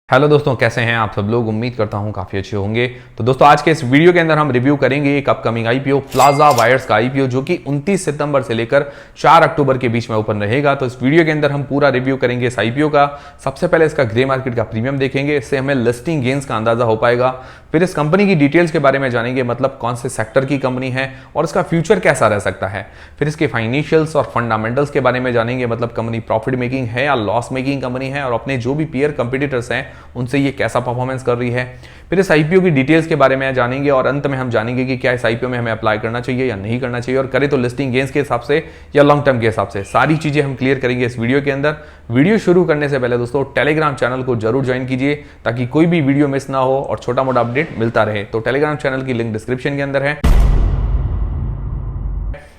Hello दोस्तों, कैसे हैं आप सब लोग। उम्मीद करता हूं काफ़ी अच्छे होंगे। तो दोस्तों आज के इस वीडियो के अंदर हम रिव्यू करेंगे एक अपकमिंग आईपीओ प्लाजा वायर्स का आईपीओ, जो कि 29 सितंबर से लेकर 4 अक्टूबर के बीच में ओपन रहेगा। तो इस वीडियो के अंदर हम पूरा रिव्यू करेंगे इस आईपीओ का। सबसे पहले इसका ग्रे मार्केट का प्रीमियम देखेंगे, इससे हमें लिस्टिंग गेन्स का अंदाजा हो पाएगा। फिर इस कंपनी की डिटेल्स के बारे में जानेंगे, मतलब कौन से सेक्टर की कंपनी है और इसका फ्यूचर कैसा रह सकता है। फिर इसके फाइनेंशियल्स और फंडामेंटल्स के बारे में जानेंगे, मतलब कंपनी प्रॉफिट मेकिंग है या लॉस मेकिंग कंपनी है, और अपने जो भी पीयर कंपटीटर्स हैं उनसे ये कैसा परफॉर्मेंस कर रही है। फिर इस आईपीओ की डिटेल्स के बारे में जानेंगे और अंत में हम जानेंगे कि क्या इस आईपीओ में हमें अप्लाई करना चाहिए या नहीं करना चाहिए, और करें तो लिस्टिंग गेन्स के हिसाब से या लॉन्ग टर्म के हिसाब से। सारी चीजें हम क्लियर करेंगे इस वीडियो के अंदर। वीडियो शुरू करने से पहले दोस्तों टेलीग्राम चैनल को जरूर ज्वाइन कीजिए, ताकि कोई भी वीडियो मिस ना हो और छोटा मोटा अपडेट मिलता रहे। तो टेलीग्राम चैनल की लिंक डिस्क्रिप्शन के अंदर है।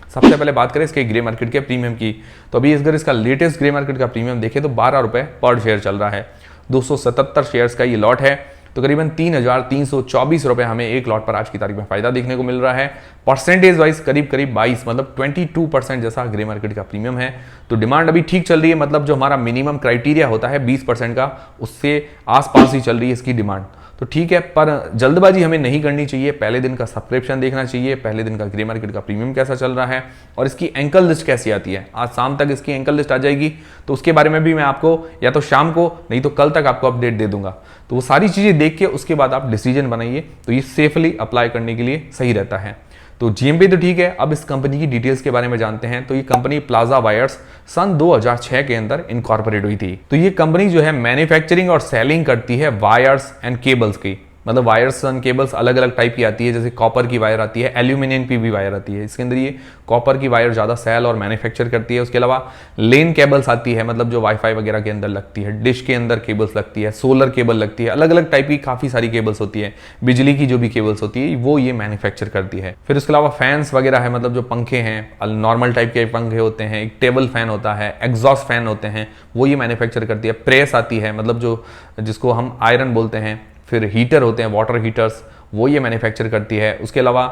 सबसे पहले बात करें इसके ग्रे मार्केट के प्रीमियम की, तो अभी अगर इसका लेटेस्ट ग्रे मार्केट का प्रीमियम देखें तो 12 रुपए पर शेयर चल रहा है। 277 शेयर्स का ये लॉट है, तो करीबन 3,324 रुपए हमें एक लॉट पर आज की तारीख में फायदा देखने को मिल रहा है। परसेंटेज वाइज करीब 22 मतलब 22% जैसा ग्रे मार्केट का प्रीमियम है। तो डिमांड अभी ठीक चल रही है, मतलब जो हमारा मिनिमम क्राइटेरिया होता है 20% का, उससे आसपास ही चल रही है इसकी डिमांड। तो ठीक है, पर जल्दबाजी हमें नहीं करनी चाहिए। पहले दिन का सब्सक्रिप्शन देखना चाहिए, पहले दिन का ग्रे मार्केट का प्रीमियम कैसा चल रहा है और इसकी एंकल लिस्ट कैसी आती है। आज शाम तक इसकी एंकल लिस्ट आ जाएगी, तो उसके बारे में भी मैं आपको या तो शाम को नहीं तो कल तक आपको अपडेट दे दूंगा। तो वो सारी चीजें देख के उसके बाद आप डिसीजन बनाइए, तो ये सेफली अप्लाई करने के लिए सही रहता है। तो जीएमपी तो ठीक है, अब इस कंपनी की डिटेल्स के बारे में जानते हैं। तो ये कंपनी प्लाजा वायर्स सन 2006 के अंदर इनकॉर्पोरेट हुई थी। तो ये कंपनी जो है मैन्युफैक्चरिंग और सेलिंग करती है वायर्स एंड केबल्स की, मतलब वायर्स एंड केबल्स अलग अलग टाइप की आती है। जैसे कॉपर की वायर आती है, एल्यूमिनियम की भी वायर आती है। इसके अंदर ये कॉपर की वायर ज़्यादा सेल और मैन्युफैक्चर करती है। उसके अलावा लेन केबल्स आती है, मतलब जो वाईफाई वगैरह के अंदर लगती है। डिश के अंदर केबल्स लगती है, सोलर केबल लगती है, अलग अलग टाइप की काफ़ी सारी केबल्स होती है। बिजली की जो भी केबल्स होती है वो ये मैन्युफैक्चर करती है। फिर उसके अलावा फैंस वगैरह है, मतलब जो पंखे हैं नॉर्मल टाइप के पंखे होते हैं, एक टेबल फैन होता है, एग्जॉस्ट फैन होते हैं, वो ये मैन्युफैक्चर करती है। प्रेस आती है, मतलब जो जिसको हम आयरन बोलते हैं। फिर हीटर होते हैं, वाटर हीटर्स, वो ये मैन्युफैक्चर करती है। उसके अलावा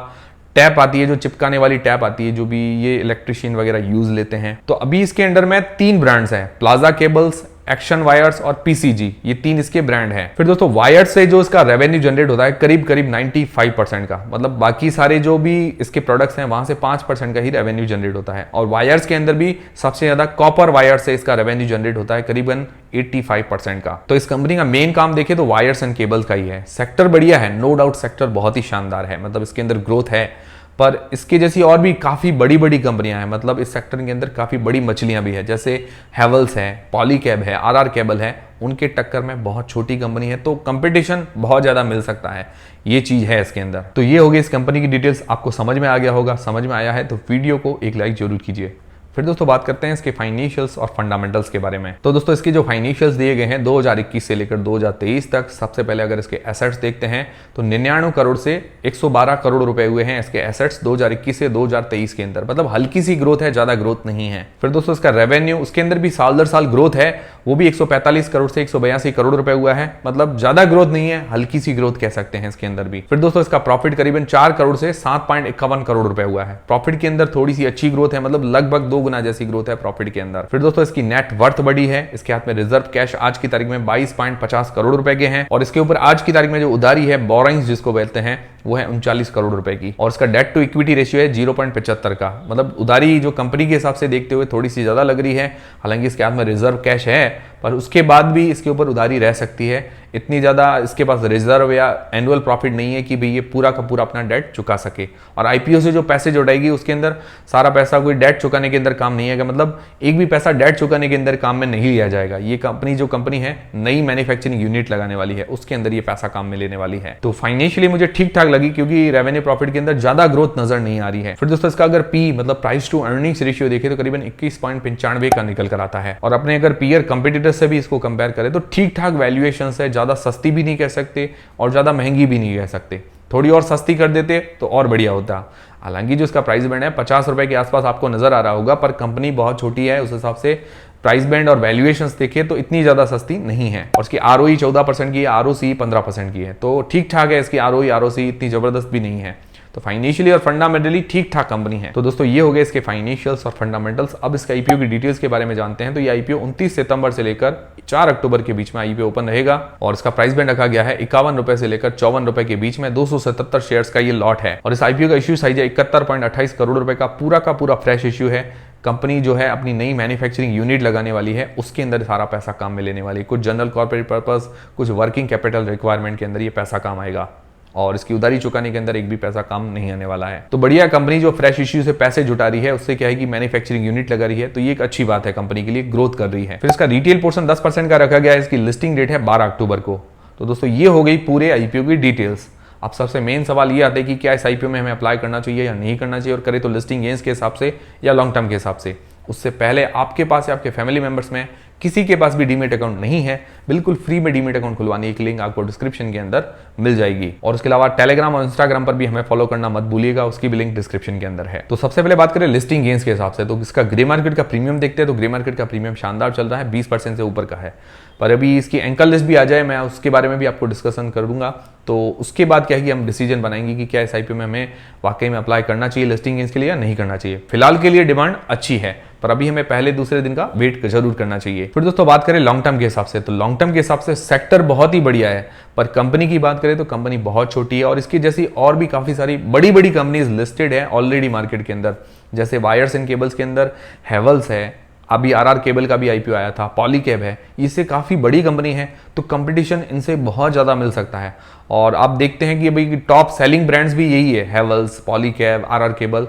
टैप आती है, जो चिपकाने वाली टैप आती है, जो भी ये इलेक्ट्रिशियन वगैरह यूज लेते हैं। तो अभी इसके अंडर में 3 ब्रांड्स हैं, प्लाजा केबल्स, एक्शन वायर्स और पीसीजी, ये 3 इसके ब्रांड हैं। फिर दोस्तों वायर्स से जो इसका रेवेन्यू जनरेट होता है करीब 95% का, मतलब बाकी सारे जो भी इसके प्रोडक्ट्स हैं वहां से 5% का ही रेवेन्यू जनरेट होता है। और वायर्स के अंदर भी सबसे ज्यादा कॉपर वायर से इसका रेवेन्यू जनरेट होता है करीबन 85% का। तो इस कंपनी का मेन काम देखें तो वायर्स एंड केबल्स का ही है। सेक्टर बढ़िया है, नो डाउट सेक्टर बहुत ही शानदार है, मतलब इसके अंदर ग्रोथ है। पर इसके जैसी और भी काफ़ी बड़ी बड़ी कंपनियां हैं, मतलब इस सेक्टर के अंदर काफ़ी बड़ी मछलियां भी है। जैसे हैवल्स है, पॉलीकैब है, आरआर केबल है, उनके टक्कर में बहुत छोटी कंपनी है, तो कंपटीशन बहुत ज़्यादा मिल सकता है। ये चीज़ है इसके अंदर। तो ये होगी इस कंपनी की डिटेल्स। आपको समझ में आ गया होगा, समझ में आया है तो वीडियो को एक लाइक जरूर कीजिए। फिर दोस्तों बात करते हैं इसके फाइनेंशियल्स और फंडामेंटल्स के बारे में। तो दोस्तों इसके जो फाइनेंशियल्स दिए गए हैं 2021 से लेकर 2023 तक, सबसे पहले अगर इसके एसेट्स देखते हैं तो 99 करोड़ से 112 करोड़ रुपए हुए हैं इसके एसेट्स 2021 से 2023 के अंदर, मतलब हल्की सी ग्रोथ है, ज्यादा ग्रोथ नहीं है। फिर दोस्तों इसका रेवेन्यू, उसके अंदर भी साल दर साल ग्रोथ है, वो भी 145 करोड़ से 182 करोड़ रुपए हुआ है, मतलब ज्यादा ग्रोथ नहीं है, हल्की सी ग्रोथ कह सकते हैं इसके अंदर भी। फिर दोस्तों इसका प्रॉफिट करीबन 4 करोड़ से 7.51 करोड़ रुपए हुआ है। प्रॉफिट के अंदर थोड़ी सी अच्छी ग्रोथ है, मतलब लगभग 2 गुना जैसी ग्रोथ है प्रॉफिट के अंदर। फिर दोस्तों इसकी नेट वर्थ बड़ी है, इसके हाथ में रिजर्व कैश आज की तारीख में 22.50 करोड़ रुपए के हैं, और इसके ऊपर आज की तारीख में जो उधारी है, बोरोइंग्स जिसको बोलते हैं, वो है 39 करोड़ रुपए की, और इसका डेट टू इक्विटी रेशियो है 0.75 का। मतलब उधारी जो कंपनी के हिसाब से देखते हुए थोड़ी सी ज्यादा लग रही है, हालांकि इसके हाथ में रिजर्व कैश है, पर उसके बाद भी इसके ऊपर उधारी रह सकती है। इतनी ज्यादा इसके पास रिजर्व या एनुअल प्रॉफिट नहीं है कि भाई ये पूरा का पूरा अपना डेट चुका सके। और आईपीओ से जो पैसे जुटाएगी उसके अंदर सारा पैसा कोई डेट चुकाने के अंदर काम नहीं है, मतलब एक भी पैसा डेट चुकाने के अंदर काम में नहीं लिया जाएगा। ये कंपनी जो कंपनी है नई मैन्युफैक्चरिंग यूनिट लगाने वाली है, उसके अंदर ये पैसा काम में लेने वाली है। तो फाइनेंशियली मुझे ठीक ठाक लगी, क्योंकि रेवेन्यू प्रॉफिट के अंदर ज्यादा ग्रोथ नजर नहीं आ रही है। फिर दोस्तों इसका अगर पी मतलब प्राइस टू अर्निंग्स रेशियो देखे तो करीबन 21.95 का निकल कर आता है, और अपने अगर पीयर कंपटीटर से भी इसको कंपेयर करें तो ठीक ठाक वैल्यूएशन है। ज्यादा सस्ती भी नहीं कह सकते और ज्यादा महंगी भी नहीं कह सकते, थोड़ी और सस्ती कर देते तो और बढ़िया होता। हालांकि जो इसका प्राइस बैंड है 50 रुपए के आसपास आपको नजर आ रहा होगा, पर कंपनी बहुत छोटी है, उस हिसाब से प्राइस बैंड और वैल्यूएशंस देखिए तो इतनी ज्यादा सस्ती नहीं है। और इसकी आरओई 14% की है, आरओसी 15% की है, तो ठीक ठाक है इसकी आरओई आरओसी, इतनी जबरदस्त भी नहीं है। तो तो फाइनेंशियली और फंडामेंटली ठीक ठाक कंपनी है। तो दोस्तों ये हो गए इसके फाइनेंशियल्स और फंडामेंटल्स। अब इसका आईपीओ की डिटेल्स के बारे में जानते हैं। तो ये आईपीओ 29 सितंबर से लेकर 4 अक्टूबर के बीच में आईपीओ ओपन रहेगा और इसका प्राइस बैंड रखा गया है 51 रुपए से लेकर 54 रुपए के बीच में। 277 शेयर्स का ये लॉट है और इस आईपीओ का इश्यू साइज है 71.28 करोड़ रुपए का पूरा फ्रेश इश्यू है। कंपनी जो है अपनी नई मैन्युफैक्चरिंग यूनिट लगाने वाली है, उसके अंदर सारा पैसा काम में लेने वाली है। कुछ जनरल कॉर्पोरेट पर्पस, कुछ वर्किंग कैपिटल रिक्वायरमेंट के अंदर ये पैसा काम आएगा और इसकी उधारी चुकाने के अंदर एक भी पैसा काम नहीं आने वाला है। तो बढ़िया कंपनी जो फ्रेश इश्यू से पैसे जुटा रही है, उससे क्या है कि मैन्युफैक्चरिंग यूनिट लगा रही है, तो ये एक अच्छी बात है, कंपनी के लिए ग्रोथ कर रही है। फिर इसका रिटेल पोर्शन 10% का रखा गया है। इसकी लिस्टिंग डेट है 12 अक्टूबर को। तो दोस्तों ये हो गई पूरे आईपीओ की डिटेल्स। अब सबसे मेन सवाल ये आता है कि क्या इस आईपीओ में हमें अप्लाई करना चाहिए या नहीं करना चाहिए, और करे तो लिस्टिंग गेन्स के हिसाब से या लॉन्ग टर्म के हिसाब से। उससे पहले आपके पास या आपके फैमिली मेंबर्स में किसी के पास भी डीमेट अकाउंट नहीं है, बिल्कुल फ्री में डीमेट अकाउंट खुलवाने की लिंक आपको डिस्क्रिप्शन के अंदर मिल जाएगी। और उसके अलावा टेलीग्राम और इंस्टाग्राम पर भी हमें फॉलो करना मत भूलिएगा, उसकी भी लिंक डिस्क्रिप्शन के अंदर है। तो सबसे पहले बात करें लिस्टिंग गेन्स के हिसाब से, तो इसका ग्रे मार्केट का प्रीमियम देखते हैं। तो ग्रे मार्केट का प्रीमियम शानदार चल रहा है, 20% से ऊपर का है। पर अभी इसकी एंकल लिस्ट भी आ जाए, मैं उसके बारे में भी आपको डिस्कशन करूंगा। तो उसके बाद क्या है कि हम डिसीजन बनाएंगे कि क्या इस आईपीओ में हमें वाकई में अप्लाई करना चाहिए लिस्टिंग गेन्स के लिए या नहीं करना चाहिए। फिलहाल के लिए डिमांड अच्छी है, पर अभी हमें पहले दूसरे दिन का वेट जरूर करना चाहिए। फिर दोस्तों बात करें लॉन्ग टर्म के हिसाब से, तो लॉन्ग टर्म के हिसाब से सेक्टर बहुत ही बढ़िया है, पर कंपनी की बात करें तो कंपनी बहुत छोटी है और इसकी जैसी और भी काफी सारी बड़ी बड़ी कंपनीज लिस्टेड है ऑलरेडी मार्केट के अंदर। जैसे वायर्स एंड केबल्स के अंदर हेवल्स है, अभी आरआर केबल का भी आईपीओ आया था, पॉलीकैब है, इससे काफी बड़ी कंपनी है, तो कंपटीशन इनसे बहुत ज्यादा मिल सकता है। और आप देखते हैं कि अभी टॉप सेलिंग ब्रांड्स भी यही है, हेवल्स, पॉलीकैब, आरआर केबल।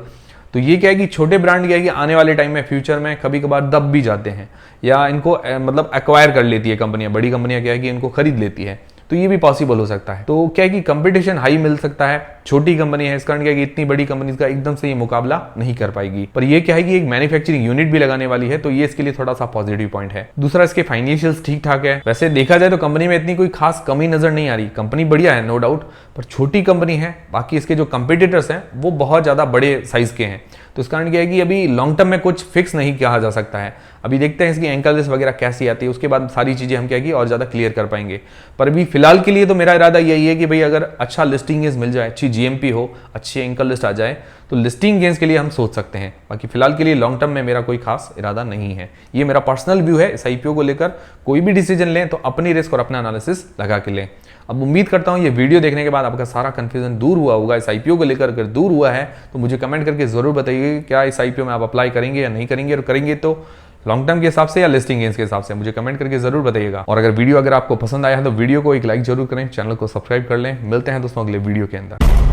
तो ये क्या है कि छोटे ब्रांड क्या है कि आने वाले टाइम में फ्यूचर में कभी कभार दब भी जाते हैं या इनको मतलब एक्वायर कर लेती है कंपनियां, बड़ी कंपनियां क्या है कि इनको खरीद लेती है, तो ये भी पॉसिबल हो सकता है। तो क्या है कि कंपटीशन हाई मिल सकता है, छोटी कंपनी है, इस कारण क्या है कि इतनी बड़ी कंपनी का एकदम से ये मुकाबला नहीं कर पाएगी। पर ये क्या है कि एक मैन्युफैक्चरिंग यूनिट भी लगाने वाली है, तो ये इसके लिए थोड़ा सा पॉजिटिव पॉइंट है। दूसरा, इसके फाइनेंशियल्स ठीक ठाक है। वैसे देखा जाए तो कंपनी में इतनी कोई खास कमी नजर नहीं आ रही, कंपनी बढ़िया है नो डाउट, पर छोटी कंपनी है। बाकी इसके जो कंपिटिटर्स हैं वो बहुत ज्यादा बड़े साइज के हैं, तो इस कारण क्या है कि अभी लॉन्ग टर्म में कुछ फिक्स नहीं कहा जा सकता है। अभी देखते हैं इसकी एंकल लिस्ट वगैरह कैसी आती है, उसके बाद सारी चीजें हम क्या है कि और ज्यादा क्लियर कर पाएंगे। पर अभी फिलहाल के लिए तो मेरा इरादा यही है कि भाई अगर अच्छा लिस्टिंग गेन्स मिल जाए, अच्छी जीएमपी हो, अच्छी एंकल लिस्ट आ जाए, तो लिस्टिंग गेन्स के लिए हम सोच सकते हैं। बाकी फिलहाल के लिए लॉन्ग टर्म में मेरा कोई खास इरादा नहीं है। ये मेरा पर्सनल व्यू है इस आईपीओ को लेकर। कोई भी डिसीजन लें तो अपनी रिस्क और अपना एनालिसिस लगा के लें। अब उम्मीद करता हूं ये वीडियो देखने के बाद आपका सारा कंफ्यूजन दूर हुआ होगा इस आईपीओ को लेकर। अगर दूर हुआ है तो मुझे कमेंट करके जरूर बताइए क्या इस आईपीओ में आप अप्लाई करेंगे या नहीं करेंगे, और करेंगे तो लॉन्ग टर्म के हिसाब से या लिस्टिंग गेन्स के हिसाब से, मुझे कमेंट करके जरूर बताइएगा। और अगर वीडियो आपको पसंद आया है तो वीडियो को एक लाइक जरूर करें, चैनल को सब्सक्राइब कर लें। मिलते हैं दोस्तों अगले वीडियो के अंदर।